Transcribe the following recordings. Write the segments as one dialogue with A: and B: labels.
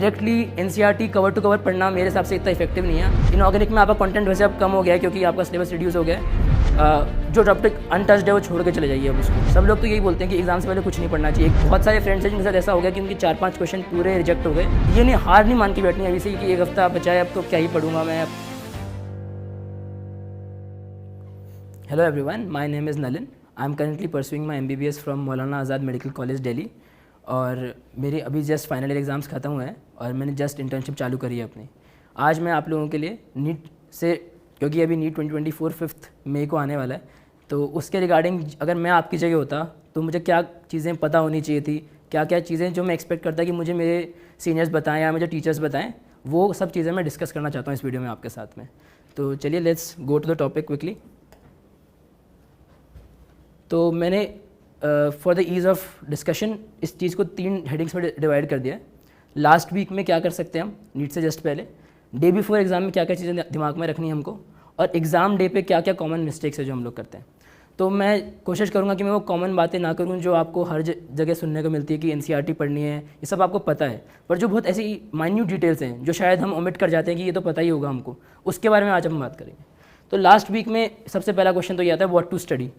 A: Directly NCERT cover to cover पढ़ना मेरे हिसाब से इतना इफेक्टिव नहीं है। इनऑर्गेनिक में आपका कंटेंट वैसे अब कम हो गया है क्योंकि आपका सिलेबस रिड्यूस हो गया है। जो टॉपिक अनटच्ड है वो छोड़ के चले जाइए अब उसको। सब लोग तो यही बोलते हैं कि एग्जाम से पहले कुछ नहीं पढ़ना चाहिए। बहुत सारे फ्रेंड्स हैं जिनके साथ ऐसा हो गया कि उनके 4-5 क्वेश्चन पूरे रिजेक्ट हो गए। ये नहीं, हार नहीं मान के बैठनी है अभी से कि एक हफ्ता बचा है, अब तो क्या ही पढ़ूंगा मैं। Hello everyone, my name is Nalin. I am currently pursuing my MBBS from Maulana Azad medical college Delhi. और मेरे अभी जस्ट फाइनल ईयर एग्ज़ाम्स ख़त्म हुए हैं और मैंने जस्ट इंटर्नशिप चालू करी है अपनी। आज मैं आप लोगों के लिए नीट से, क्योंकि अभी नीट 2024 5 मई को आने वाला है, तो उसके रिगार्डिंग अगर मैं आपकी जगह होता तो मुझे क्या चीज़ें पता होनी चाहिए थी, क्या क्या चीज़ें जो मैं एक्सपेक्ट करता कि मुझे मेरे सीनियर्स बताएं या मुझे टीचर्स बताएं, वो सब चीज़ें मैं डिस्कस करना चाहता हूँ इस वीडियो में आपके साथ में। तो चलिए let's go to the topic quickly. तो मैंने for the ease of discussion इस चीज़ को 3 हेडिंग्स में डिवाइड कर दिया है। लास्ट वीक में क्या कर सकते हैं हम नीट से जस्ट पहले, डे बिफोर एग्ज़ाम में क्या क्या चीज़ें दिमाग में रखनी है हमको, और एग्ज़ाम डे पे क्या क्या कॉमन मिस्टेक्स है जो हम लोग करते हैं। तो मैं कोशिश करूँगा कि मैं वो कॉमन बातें ना करूँ जो आपको हर जगह सुनने को मिलती है कि NCERT पढ़नी है, ये सब आपको पता है, पर जो बहुत ऐसी माइन्यूट डिटेल्स हैं जो शायद हम ओमिट कर जाते हैं कि ये तो पता ही होगा हमको, उसके बारे में आज हम बात करेंगे। तो लास्ट वीक में सबसे पहला क्वेश्चन तो ये आता है व्हाट टू स्टडी।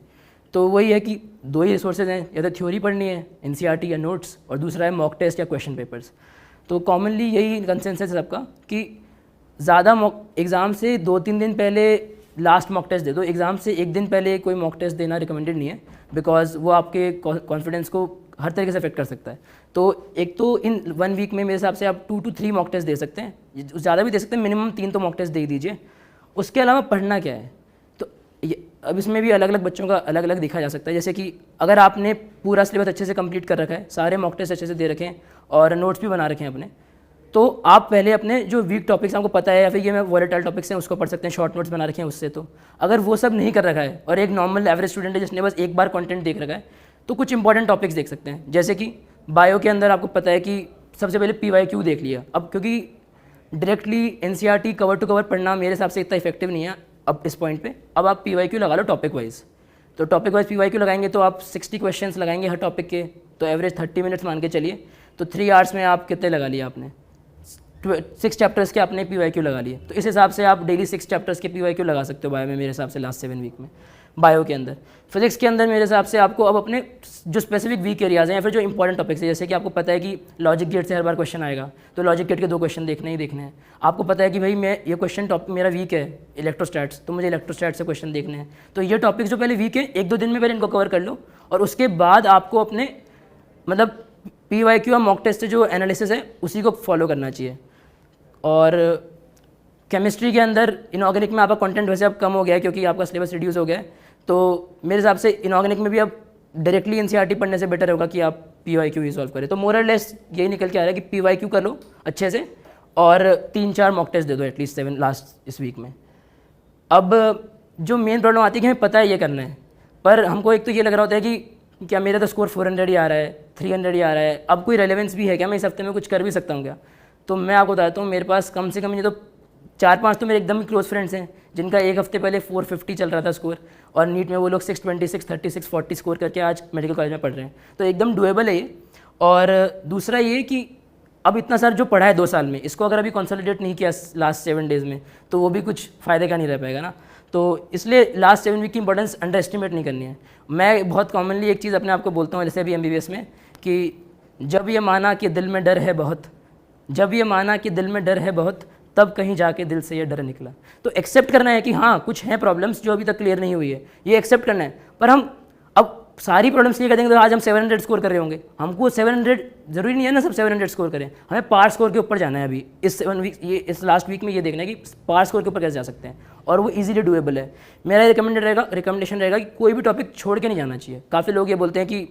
A: तो वही है कि 2 ही रिसोर्सेज हैं, या तो थ्योरी पढ़नी है NCERT या नोट्स, और दूसरा है मॉक टेस्ट या क्वेश्चन पेपर्स। तो कॉमनली यही कंसेंसस है सबका कि ज़्यादा एग्ज़ाम से 2-3 दिन पहले लास्ट मॉक टेस्ट दे दो। एग्ज़ाम से 1 दिन पहले कोई मॉक टेस्ट देना रिकमेंडेड नहीं है, बिकॉज वो आपके कॉन्फिडेंस को हर तरीके से अफेक्ट कर सकता है। तो एक तो इन 1 वीक में मेरे हिसाब से आप 2 to 3 मॉक टेस्ट दे सकते हैं, ज़्यादा भी दे सकते हैं, मिनिमम 3 तो मॉक टेस्ट दे ही दीजिए। उसके अलावा पढ़ना क्या है, तो अब इसमें भी अलग अलग बच्चों का अलग अलग देखा जा सकता है। जैसे कि अगर आपने पूरा सिलेबस अच्छे से कंप्लीट कर रखा है, सारे मॉक टेस्ट अच्छे से दे रखे हैं और नोट्स भी बना रखे हैं अपने, तो आप पहले अपने जो वीक टॉपिक्स आपको पता है या फिर ये मैं वॉलेटाइल टॉपिक्स हैं उसको पढ़ सकते हैं, शॉर्ट नोट्स बना रखे हैं उससे। तो अगर वो सब नहीं कर रखा है और एक नॉर्मल एवरेज स्टूडेंट है जिसने बस एक बार कंटेंट देख रखा है, तो कुछ इंपॉर्टेंट टॉपिक्स देख सकते हैं। जैसे कि बायो के अंदर आपको पता है कि सबसे पहले PYQ देख लिया। अब क्योंकि directly NCERT cover to cover पढ़ना मेरे हिसाब से इतना इफेक्टिव नहीं है अब इस पॉइंट पे। अब आप PYQ लगा लो टॉपिक वाइज। तो टॉपिक वाइज PYQ लगाएंगे तो आप 60 क्वेश्चंस लगाएंगे हर टॉपिक के, तो एवरेज 30 मिनट्स मान के चलिए। तो 3 आवर्स में आप कितने लगा लिए आपने, 6 चैप्टर्स के आपने PYQ लगा लिए। तो इस हिसाब से आप डेली 6 चैप्टर्स के PYQ लगा सकते हो बायो में, मेरे हिसाब से लास्ट 7 वीक में। बायो के अंदर, फिजिक्स के अंदर मेरे हिसाब से आपको अब अपने जो स्पेसिफिक वीक एरियाज हैं या फिर जो इंपॉर्टेंट टॉपिक्स है, जैसे कि आपको पता है कि लॉजिक गेट से हर बार क्वेश्चन आएगा, तो लॉजिक गेट के 2 क्वेश्चन देखने ही देखने हैं। आपको पता है कि भाई मैं ये क्वेश्चन टॉपिक मेरा वीक है इलेक्ट्रोस्टैट्स, तो मुझे इलेक्ट्रोस्टैट्स से क्वेश्चन देखने हैं। तो ये टॉपिक्स जो पहले वीक है 1-2 दिन में पहले इनको कवर कर लो, और उसके बाद आपको अपने मतलब PYQ और मॉक टेस्ट से जो एनालिसिस है उसी को फॉलो करना चाहिए। और केमिस्ट्री के अंदर इनऑर्गेनिक में आपका कंटेंट वैसे अब कम हो गया है क्योंकि आपका सिलेबस रिड्यूस हो गया है। तो मेरे हिसाब से इनऑर्गेनिक में भी अब डायरेक्टली NCERT पढ़ने से बेटर होगा कि आप PYQ ही सॉल्व करें। तो मोर और लेस यही निकल के आ रहा है कि PYQ कर लो अच्छे से और 3-4 मॉक टेस्ट दे दो एटलीस्ट 7 लास्ट इस वीक में। अब जो मेन प्रॉब्लम आती है कि हमें पता है ये करना है, पर हमको एक तो ये लग रहा होता है कि क्या मेरा तो स्कोर 400 ही आ रहा है, 300 ही आ रहा है, अब कोई रेलेवेंस भी है क्या, मैं इस हफ्ते में कुछ कर भी सकता हूँ क्या। तो मैं आपको बताता हूँ, मेरे पास कम से कम ये तो 4-5 तो मेरे एकदम ही क्लोज फ्रेंड्स हैं जिनका एक हफ्ते पहले 450 चल रहा था स्कोर, और नीट में वो लोग 626, 36, 40 स्कोर करके आज मेडिकल कॉलेज में पढ़ रहे हैं। तो एकदम डुएबल है ये। और दूसरा ये कि अब इतना सारा जो पढ़ा है 2 साल में, इसको अगर अभी कंसोलिडेट नहीं किया लास्ट 7 डेज़ में, तो वो भी कुछ फ़ायदे का नहीं रह पाएगा ना। तो इसलिए लास्ट 7 वीक की इंपॉर्टेंस अंडर एस्टिमेट नहीं करनी है। मैं बहुत कॉमनली एक चीज़ अपने आप को बोलता हूँ, जैसे अभी MBBS में, कि जब ये माना कि दिल में डर है बहुत, जब ये माना कि दिल में डर है बहुत, तब कहीं जाके दिल से ये डर निकला। तो एक्सेप्ट करना है कि हाँ कुछ हैं प्रॉब्लम्स जो अभी तक क्लियर नहीं हुई है, ये एक्सेप्ट करना है। पर हम अब सारी प्रॉब्लम्स क्लियर कर देंगे तो आज हम 700 स्कोर कर रहे होंगे। हमको 700 जरूरी नहीं है ना सब 700 स्कोर करें, हमें पार स्कोर के ऊपर जाना है अभी इस 7 वीक, ये इस लास्ट वीक में ये देखना है कि पार स्कोर के ऊपर कैसे जा सकते हैं, और वो इजीली डुएबल है। मेरा रिकमेंडेशन रहेगा कि कोई भी टॉपिक छोड़ के नहीं जाना चाहिए। काफ़ी लोग ये बोलते हैं कि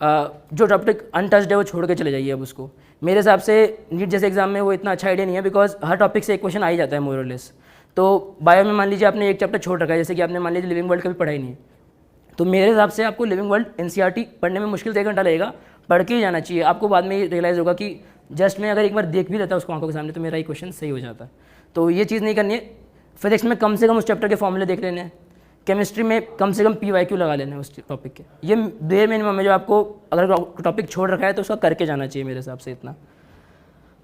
A: जो टॉपिक अनटच्ड है वो छोड़ के चले जाइए अब उसको। मेरे हिसाब से नीट जैसे एग्जाम में वो इतना अच्छा आइडिया नहीं है, बिकॉज हर टॉपिक से एक क्वेश्चन आ ही जाता है मोर और लेस। तो बायो में मान लीजिए आपने एक चैप्टर छोड़ रखा है, जैसे कि आपने मान लीजिए लिविंग वर्ल्ड कभी पढ़ा ही नहीं है, तो मेरे हिसाब से आपको लिविंग वर्ल्ड NCERT पढ़ने में मुश्किल से 1 घंटा लगेगा, पढ़ के ही जाना चाहिए। आपको बाद में रियलाइज़ होगा कि जस्ट मैं अगर एक बार देख भी लेता उसको आंखों के सामने तो मेरा ही क्वेश्चन सही हो जाता। तो ये चीज़ नहीं करनी है। फिजिक्स में कम से कम उस चैप्टर के फॉर्मूले देख लेने हैं, केमिस्ट्री में कम से कम PYQ लगा लेना है उस टॉपिक के। ये बेयर मिनिमम है जो आपको, अगर टॉपिक छोड़ रखा है तो उसका करके जाना चाहिए मेरे हिसाब से इतना।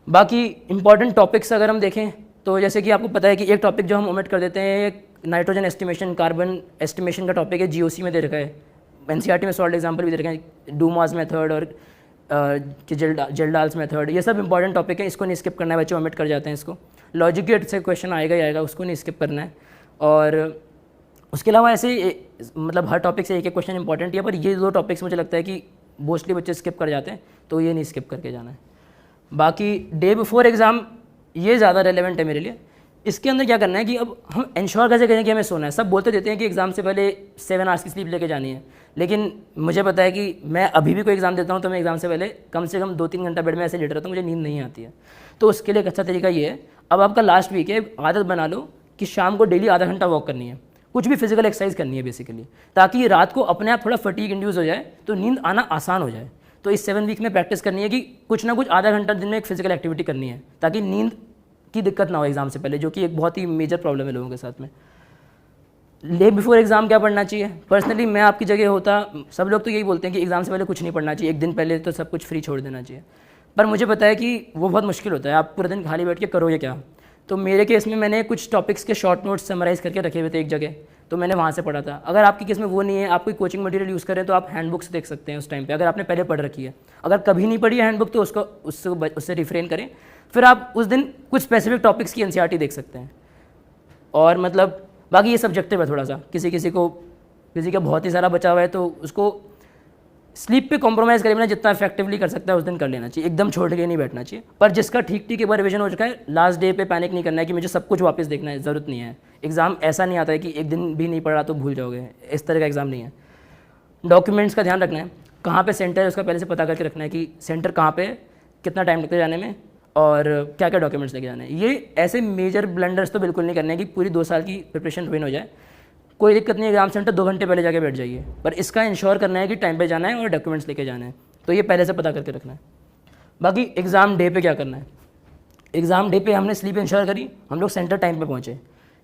A: बाकी इंपॉर्टेंट टॉपिक्स अगर हम देखें तो जैसे कि आपको पता है कि एक टॉपिक जो हम ओमिट कर देते हैं, नाइट्रोजन एस्टिमेशन, कार्बन एस्टिमेशन का टॉपिक है, जीओसी में दे रखा है, एनसीईआरटी में सॉल्ट एग्जाम्पल भी दे रखा है, डूमास मेथड और कि जेल्डाल्स मेथड, ये सब इंपॉर्टेंट टॉपिक है, इसको नहीं स्किप करना है, बच्चे ओमिट कर जाते हैं इसको। लॉजिक गेट से क्वेश्चन आएगा ही आएगा, उसको नहीं स्किप करना है। और उसके अलावा ऐसे मतलब हर टॉपिक से एक एक क्वेश्चन इंपॉर्टेंट है, पर ये दो टॉपिक्स मुझे लगता है कि मोस्टली बच्चे स्किप कर जाते हैं, तो ये नहीं स्किप करके जाना है। बाकी डे बिफोर एग्ज़ाम ये ज़्यादा रेलेवेंट है मेरे लिए। इसके अंदर क्या करना है कि अब हम इंश्योर कैसे करें कि हमें सोना है। सब बोलते देते हैं कि एग्ज़ाम से पहले 7 आवर्स की स्लीप लेके जानी है, लेकिन मुझे पता है कि मैं अभी भी कोई एग्ज़ाम देता हूँ तो मैं एग्ज़ाम से कम 2-3 घंटा बेड में ऐसे लेट रहता हूँ, मुझे नींद नहीं आती है। तो उसके लिए एक अच्छा तरीका ये है, अब आपका लास्ट वीक है, आदत बना लो कि शाम को डेली आधा घंटा वॉक करनी है, कुछ भी फिजिकल एक्सरसाइज करनी है बेसिकली, ताकि रात को अपने आप थोड़ा फटीग इंड्यूस हो जाए तो नींद आना आसान हो जाए। तो इस 7 वीक में प्रैक्टिस करनी है कि कुछ ना कुछ आधा घंटा दिन में एक फिजिकल एक्टिविटी करनी है, ताकि नींद की दिक्कत ना हो एग्जाम से पहले, जो कि एक बहुत ही मेजर प्रॉब्लम है लोगों के साथ में। डे बिफोर एग्जाम क्या पढ़ना चाहिए? पर्सनली मैं आपकी जगह होता, सब लोग तो यही बोलते हैं कि एग्जाम से पहले कुछ नहीं पढ़ना चाहिए, एक दिन पहले तो सब कुछ फ्री छोड़ देना चाहिए, पर मुझे पता है कि वो बहुत मुश्किल होता है, आप पूरे दिन खाली बैठ के करोगे क्या। तो मेरे केस में मैंने कुछ टॉपिक्स के शॉर्ट नोट्स समराइज़ करके रखे हुए थे एक जगह, तो मैंने वहाँ से पढ़ा था। अगर आपके केस में वो नहीं है, आप कोई कोचिंग मटेरियल यूज़ करें तो आप हैंडबुक्स देख सकते हैं उस टाइम पे, अगर आपने पहले पढ़ रखी है। अगर कभी नहीं पढ़ी है हैंडबुक तो उससे रिफ्रेन करें, फिर आप उस दिन कुछ स्पेसिफिक टॉपिक्स की एनसीईआरटी देख सकते हैं। और मतलब बाकी ये सब्जेक्टिव है थोड़ा सा, किसी का बहुत ही सारा बचा हुआ है तो उसको स्लीप पे कॉम्प्रोमाइज़ करे बिना जितना इफेक्टिवली कर सकता है उस दिन कर लेना चाहिए, एकदम छोड़ के नहीं बैठना चाहिए। पर जिसका ठीक एक बार रिविजन हो चुका है, लास्ट डे पे पैनिक नहीं करना है कि मुझे सब कुछ वापस देखना है, ज़रूरत नहीं है। एग्ज़ाम ऐसा नहीं आता है कि एक दिन भी नहीं पढ़ा तो भूल जाओगे, इस तरह का एग्ज़ाम नहीं है। डॉक्यूमेंट्स का ध्यान रखना है, कहाँ पे सेंटर है उसका पहले से पता करके रखना है कि सेंटर कहाँ पे, कितना टाइम लगता है जाने में, और क्या क्या डॉक्यूमेंट्स लेके जाने हैं। ये ऐसे मेजर ब्लंडर्स तो बिल्कुल नहीं करने हैं कि पूरी 2 साल की प्रिपरेशन रुइन हो जाए। कोई दिक्कत नहीं, एग्जाम सेंटर 2 घंटे पहले जाके बैठ जाइए, पर इसका इंश्योर करना है कि टाइम पे जाना है और डॉक्यूमेंट्स लेके जाना है, तो ये पहले से पता करके रखना है। बाकी एग्ज़ाम डे पे क्या करना है, एग्ज़ाम डे पे हमने स्लीप इंश्योर करी, हम लोग सेंटर टाइम पे पहुँचे।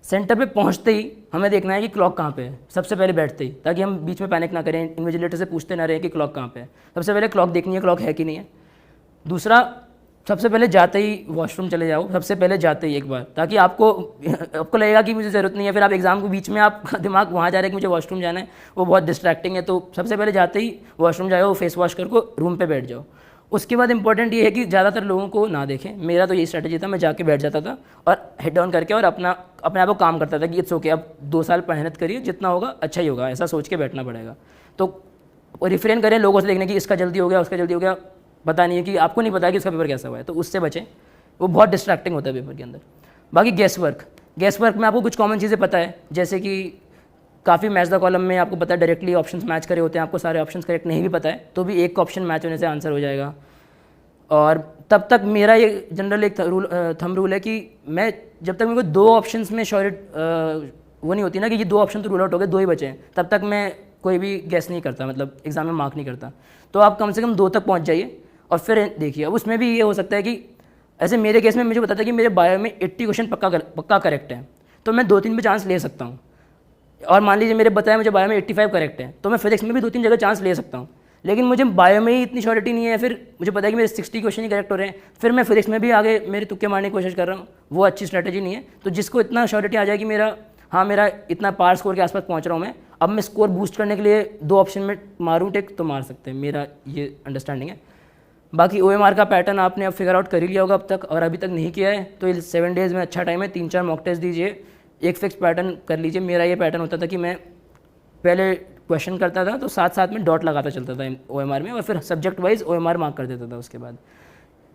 A: सेंटर पे पहुँचते ही हमें देखना है कि क्लॉक कहाँ पे है, सबसे पहले बैठते ही, ताकि हम बीच में पैनिक ना करें, इन्विजिलेटर से पूछते ना रहें कि क्लॉक कहाँ पे है। सबसे पहले क्लॉक देखनी है, क्लॉक है कि नहीं है। दूसरा, सबसे पहले जाते ही वॉशरूम चले जाओ, सबसे पहले जाते ही एक बार, ताकि आपको लगेगा कि मुझे ज़रूरत नहीं है, फिर आप एग्ज़ाम के बीच में आपका दिमाग वहाँ जा रहा है कि मुझे वॉशरूम जाना है, वो बहुत डिस्ट्रैक्टिंग है। तो सबसे पहले जाते ही वॉशरूम जाओ, फेस वॉश करके रूम पे बैठ जाओ। उसके बाद इंपॉर्टेंट ये है कि ज़्यादातर लोगों को ना देखें, मेरा तो यही स्ट्रैटेजी था, मैं जाके बैठ जाता था और हेड डाउन करके और अपने आप को काम करता था कि इट्स ओके, अब 2 साल मेहनत करिए, जितना होगा अच्छा ही होगा, ऐसा सोच के बैठना पड़ेगा। तो रिफ्रेन करें लोगों से देखने की इसका जल्दी हो गया, उसका जल्दी हो गया, पता नहीं है कि आपको नहीं पता है कि इसका पेपर कैसा हुआ है, तो उससे बचें, वो बहुत डिस्ट्रैक्टिंग होता है पेपर के अंदर। बाकी गैस वर्क में आपको कुछ कॉमन चीज़ें पता है, जैसे कि काफ़ी मैच द कॉलम में आपको पता है डायरेक्टली ऑप्शंस मैच करे होते हैं, आपको सारे ऑप्शंस करेक्ट नहीं भी पता है तो भी एक ऑप्शन मैच होने से आंसर हो जाएगा। और तब तक मेरा ये जनरल एक थंब रूल है कि मैं जब तक मेरे को 2 ऑप्शंस में वो नहीं होती ना कि ये 2 ऑप्शन तो रूल आउट हो गए, 2 ही बचे हैं, तब तक मैं कोई भी गैस नहीं करता, मतलब एग्जाम में मार्क नहीं करता। तो आप कम से कम 2 तक पहुँच जाइए और फिर देखिए। अब उसमें भी ये हो सकता है कि ऐसे मेरे केस में मुझे पता था कि मेरे बायो में 80 क्वेश्चन पक्का करेक्ट है, तो मैं 2-3 पे चांस ले सकता हूँ। और मान लीजिए मेरे बताया मुझे बायो में 85 करेक्ट है, तो मैं फिजिक्स में भी 2-3 जगह चांस ले सकता हूँ। लेकिन मुझे बायो में ही इतनी श्योरिटी नहीं है, फिर मुझे पता है कि मेरे 60 क्वेश्चन ही करेक्ट हो रहे हैं, फिर मैं फिजिक्स में भी आगे मेरे तुक्के मारने की कोशिश कर रहा हूँ, वो अच्छी स्ट्रैटेजी नहीं है। तो जिसको इतना श्योरिटी आ जाए कि मेरा इतना पार स्कोर के आसपास पहुँच रहा हूँ मैं, अब मैं स्कोर बूस्ट करने के लिए 2 ऑप्शन में मारूँ टेक तो मार सकते हैं, मेरा ये अंडरस्टैंडिंग है। बाकी OMR का पैटर्न आपने अब फिगर आउट कर ही लिया होगा अब तक, और अभी तक नहीं किया है तो 7 डेज़ में अच्छा टाइम है, 3-4 मॉक टेस्ट दीजिए, एक फिक्स पैटर्न कर लीजिए। मेरा ये पैटर्न होता था कि मैं पहले क्वेश्चन करता था तो साथ में डॉट लगाता चलता था OMR में, और फिर सब्जेक्ट वाइज OMR मार्क कर देता था उसके बाद।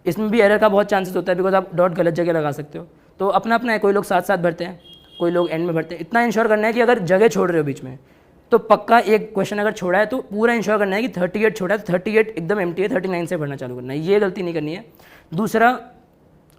A: इसमें भी एरर का बहुत चांसेस होता है, बिकॉज आप डॉट गलत जगह लगा सकते हो, तो अपना है, कोई लोग साथ भरते हैं, कोई लोग एंड में भरते हैं। इतना इंश्योर करना है कि अगर जगह छोड़ रहे हो बीच में तो पक्का एक क्वेश्चन अगर छोड़ा है तो पूरा इंश्योर करना है कि 38 छोड़ा है तो 38 एकदम एम्प्टी है, 39 से भरना चालू करना है, ये गलती नहीं करनी है। दूसरा,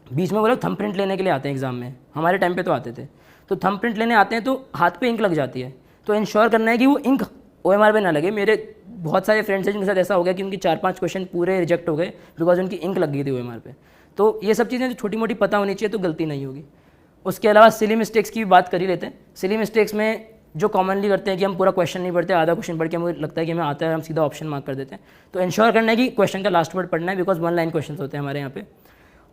A: बीच में वो लोग थंब प्रिंट लेने के लिए आते हैं एग्जाम में, हमारे टाइम पे तो आते थे, तो थंब प्रिंट लेने आते हैं तो हाथ पे इंक लग जाती है, तो इंश्योर करना है कि वो इंक OMR पे ना लगे। मेरे बहुत सारे फ्रेंड्स हैं जिनके साथ ऐसा हो गया कि उनकी 4-5 क्वेश्चन पूरे रिजेक्ट हो गए बिकॉज उनकी इंक लग गई थी OMR पे। तो ये सब चीज़ें जो छोटी मोटी पता होनी चाहिए तो गलती नहीं होगी। उसके अलावा सिली मिस्टेक्स की भी बात कर ही लेते हैं। सिली मिस्टेक्स में जो कॉमनली करते हैं कि हम पूरा क्वेश्चन नहीं पढ़ते, आधा क्वेश्चन पढ़ के हमें लगता है कि हमें आता है, हम सीधा ऑप्शन मार्क कर देते हैं। तो इंश्योर करना है कि क्वेश्चन का लास्ट वर्ड पढ़ना है, बिकॉज 1 लाइन क्वेश्चन होते हैं हमारे यहाँ पे।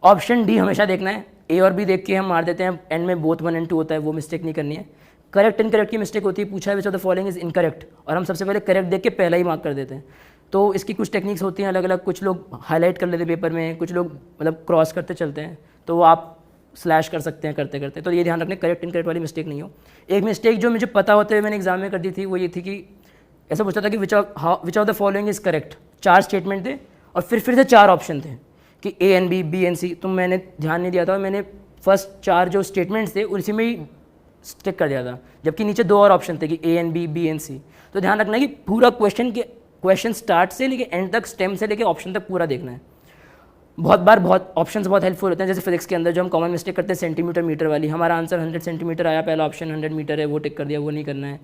A: ऑप्शन डी हमेशा देखना है, ए और बी देख के हम मार देते हैं, एंड में बोथ 1 और 2 होता है, वो मिस्टेक नहीं करनी है। करेक्ट इनकरेक्ट की मिस्टेक होती है, पूछा है which of the following is incorrect, और हम सबसे पहले करेक्ट देख के पहला ही मार्क कर देते हैं। तो इसकी कुछ टेक्निक्स होती हैं अलग अलग, कुछ लोग हाईलाइट कर लेते हैं पेपर में, कुछ लोग मतलब क्रॉस करते चलते हैं, तो वो आप स्लैश कर सकते हैं करते करते। तो ये ध्यान रखने करेक्ट इनकरेक्ट वाली मिस्टेक नहीं हो। एक मिस्टेक जो मुझे पता होते हुए मैंने एग्जाम में कर दी थी वो ये थी कि ऐसा पूछा था कि which of the following is correct, 4 statement थे और फिर से 4 ऑप्शन थे कि ए एंड बी एंड सी। तो मैंने ध्यान नहीं दिया था और मैंने फर्स्ट 4 जो स्टेटमेंट्स थे उसी में ही स्टिक कर दिया था, जबकि नीचे 2 और ऑप्शन थे कि ए एंड बी एंड सी। तो ध्यान रखना है कि पूरा क्वेश्चन स्टार्ट से लेके एंड तक, स्टेम से लेके ऑप्शन तक पूरा देखना है। बहुत बार ऑप्शंस बहुत हेल्पफुल होते हैं, जैसे फिजिक्स के अंदर जो हम कॉमन मिस्टेक करते हैं सेंटीमीटर मीटर वाली, हमारा आंसर 100 सेंटीमीटर आया, पहला ऑप्शन 100 मीटर है, वो टिक कर दिया, वो नहीं करना है।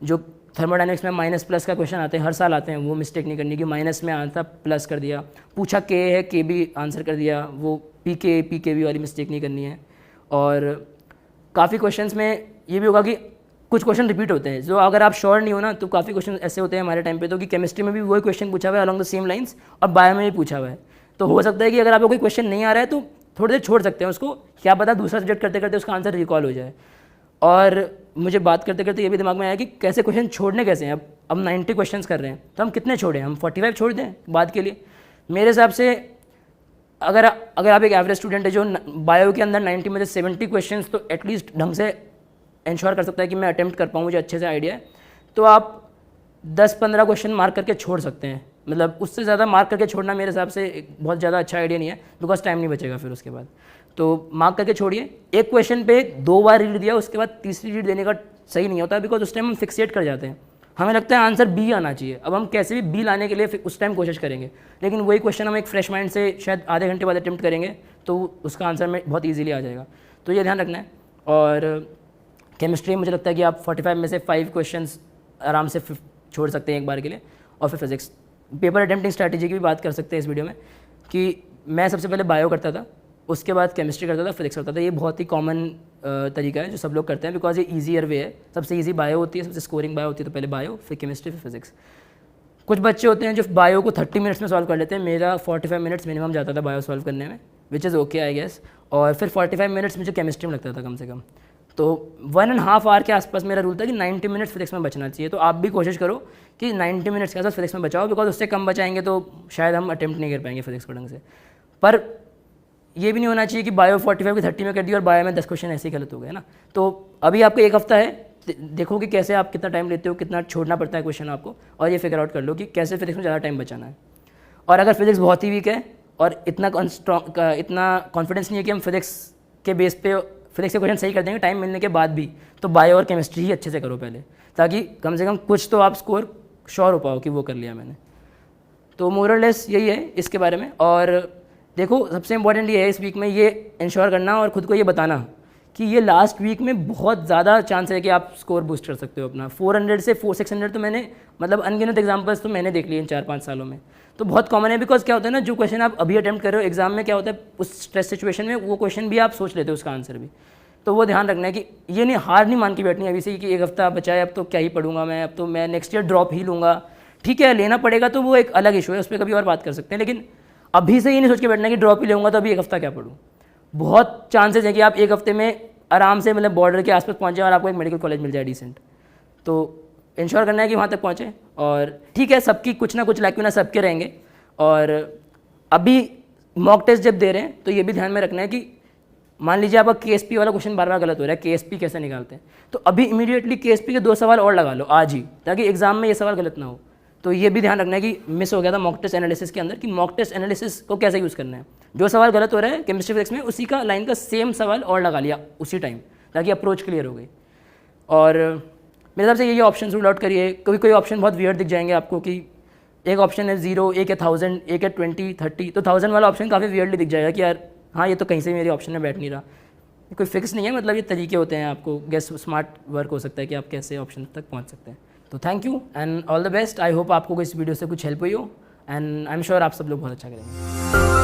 A: जो थर्मोडायनेमिक्स में माइनस प्लस का क्वेश्चन आते हैं, हर साल आते हैं, वो मिस्टेक नहीं करनी कि माइनस में आंसर प्लस कर दिया, पूछा के है के भी आंसर कर दिया, वो पी के वी वाली मिस्टेक नहीं करनी है। और काफ़ी क्वेश्चंस में ये भी होगा कि कुछ क्वेश्चन रिपीट होते हैं, जो अगर आप श्योर नहीं हो ना, तो काफ़ी क्वेश्चन ऐसे होते हैं हमारे टाइम पे तो कि केमिस्ट्री में भी वही क्वेश्चन पूछा हुआ है अलॉन्ग द सेम लाइंस, और बायो में भी पूछा हुआ है। तो हो सकता है कि अगर आपको कोई क्वेश्चन नहीं आ रहा है तो थोड़ी देर छोड़ सकते हैं उसको, क्या पता दूसरा सब्जेक्ट करते करते उसका आंसर रिकॉल हो जाए। और मुझे बात करते करते ये भी दिमाग में आया कि कैसे क्वेश्चन छोड़ने कैसे हैं। अब 90 क्वेश्चन कर रहे हैं तो हम कितने छोड़ें, हम 45 छोड़ दें बाद के लिए। मेरे हिसाब से अगर आप एक एवरेज स्टूडेंट है जो बायो के अंदर 90 में से 70 क्वेश्चन तो एटलीस्ट ढंग से इंश्योर कर सकता है कि मैं अटेम्प्ट कर पाऊँ, मुझे अच्छे से आइडिया है, तो आप 10-15 क्वेश्चन मार्क करके छोड़ सकते हैं। मतलब उससे ज़्यादा मार्क करके छोड़ना मेरे हिसाब से बहुत ज़्यादा अच्छा आइडिया नहीं है, बिकॉज टाइम नहीं बचेगा फिर उसके बाद। तो मार्क करके छोड़िए। एक क्वेश्चन पे 2 बार रीड दिया, उसके बाद तीसरी रीड देने का सही नहीं होता, बिकॉज उस टाइम हम फिक्सेट कर जाते हैं, हमें लगता है आंसर बी आना चाहिए। अब हम कैसे भी बी लाने के लिए उस टाइम कोशिश करेंगे, लेकिन वही क्वेश्चन हम एक फ्रेश माइंड से शायद आधे घंटे बाद अटेम्प्ट करेंगे तो उसका आंसर में बहुत ईजिली आ जाएगा। तो ये ध्यान रखना है। और केमिस्ट्री मुझे लगता है कि आप 45 में से 5 क्वेश्चन आराम से छोड़ सकते हैं एक बार के लिए। और फिर फिजिक्स पेपर अटेम्प्टिंग स्ट्रैटेजी की भी बात कर सकते हैं इस वीडियो में, कि मैं सबसे पहले बायो करता था, उसके बाद केमिस्ट्री करता था, फिजिक्स करता था। ये बहुत ही कॉमन तरीका है जो सब लोग करते हैं, बिकॉज ये ईजियर वे है। सबसे ईजी बायो होती है, सबसे स्कोरिंग बायो होती है, तो पहले बायो, फिर केमिस्ट्री, फिर फिजिक्स। कुछ बच्चे होते हैं जो बायो को 30 मिनट्स में सॉल्व कर लेते हैं, मेरा 45 मिनट्स मिनिमम जाता था बायो सॉल्व करने में, which is okay I guess. और फिर 45 मिनट्स मुझे केमिस्ट्री में लगता था कम से कम। तो 1.5 आवर के आसपास मेरा रूल था कि 90 मिनट्स फिजिक्स में बचना चाहिए। तो आप भी कोशिश करो कि 90 मिनट्स के आसपास फिजिक्स में बचाओ, बिकॉज उससे कम बचाएंगे तो शायद हम अटेम्प्ट नहीं कर पाएंगे फिजिक्स को ढंग से। पर ये भी नहीं होना चाहिए कि बायो 45 की 30 में कर दी और बायो में 10 क्वेश्चन ऐसे ही गलत हो गए ना। तो अभी आपको 1 हफ्ता है, देखो कि कैसे आप कितना टाइम लेते हो, कितना छोड़ना पड़ता है क्वेश्चन आपको, और ये फिगर आउट कर लो कि कैसे फिजिक्स में ज़्यादा टाइम बचाना है। और अगर फिजिक्स बहुत ही वीक है और इतना कॉन्फिडेंस नहीं है कि हम फिजिक्स के बेस पे फिजिक्स के क्वेश्चन सही कर देंगे टाइम मिलने के बाद भी, तो बायो और केमिस्ट्री ही अच्छे से करो पहले, ताकि कम से कम कुछ तो आप स्कोर श्योर हो पाओ कि वो कर लिया मैंने। तो मोरलेस यही है इसके बारे में। और देखो सबसे इंपॉर्टेंट ये है इस वीक में ये इंश्योर करना और ख़ुद को ये बताना कि ये लास्ट वीक में बहुत ज़्यादा चांस है कि आप स्कोर बूस्ट कर सकते हो अपना। 400 से 600 तो मैंने मतलब अनगिनत एग्जाम्पल्स तो मैंने देख लिए इन 4-5 सालों में। तो बहुत कॉमन है, बिकॉज क्या होता है ना, जो क्वेश्चन आप अभी अटेम्प्ट कर रहे हो एग्जाम में, क्या होता है उस स्ट्रेस सिचुएशन में वो क्वेश्चन भी आप सोच लेते हो उसका आंसर भी। तो वो ध्यान रखना है कि ये नहीं, हार नहीं मान के बैठनी अभी से कि 1 हफ्ता बचा है, अब तो क्या ही पढ़ूंगा मैं, अब तो मैं नेक्स्ट ईयर ड्रॉप ही लूँगा। ठीक है, लेना पड़ेगा तो वो एक अलग इशू है, उस पर कभी और बात कर सकते हैं, लेकिन अभी से ये नहीं सोच के बैठना कि ड्रॉप ही लूँगा तो अभी 1 हफ्ता क्या पढ़ूँ। बहुत चांसेस है कि आप 1 हफ्ते में आराम से मतलब बॉर्डर के आसपास पहुँच जाए और आपको एक मेडिकल कॉलेज मिल जाए डिसेंट। तो इंश्योर करना है कि वहाँ तक पहुँचे। और ठीक है, सबकी कुछ ना कुछ लैक्यूना सबके रहेंगे। और अभी मॉक टेस्ट जब दे रहे हैं तो ये भी ध्यान में रखना है कि मान लीजिए आपका केएसपी वाला क्वेश्चन बार बार गलत हो रहा है, केएसपी कैसे निकालते हैं, तो अभी इमीडिएटली केएसपी के 2 सवाल और लगा लो आज ही, ताकि एग्जाम में ये सवाल गलत ना हो। तो ये भी ध्यान रखना है कि मिस हो गया था मॉक टेस्ट एनालिसिस के अंदर, कि मॉक टेस्ट एनालिसिस को कैसे यूज़ करना है। जो सवाल गलत हो रहा है केमिस्ट्री फिजिक्स में, उसी का लाइन का सेम सवाल और लगा लिया उसी टाइम, ताकि अप्रोच क्लियर हो गई। और मेरे हिसाब से ये ऑप्शन रूल आउट करिए। कोई ऑप्शन बहुत वियर्ड दिख जाएंगे आपको कि एक ऑप्शन है 0, एक है 1000, एक है 20, 30, तो 1000 वाला ऑप्शन काफ़ी वियर्डली दिख जाएगा कि यार हाँ ये तो कहीं से मेरे ऑप्शन में बैठ नहीं रहा। कोई फिक्स नहीं है, मतलब ये तरीके होते हैं, आपको गेस स्मार्ट वर्क हो सकता है कि आप कैसे ऑप्शन तक पहुंच सकते हैं। तो thank you and all the best. I hope आपको इस वीडियो से कुछ हेल्प हुई हो, एंड आई एम श्योर आप सब लोग बहुत अच्छा करेंगे।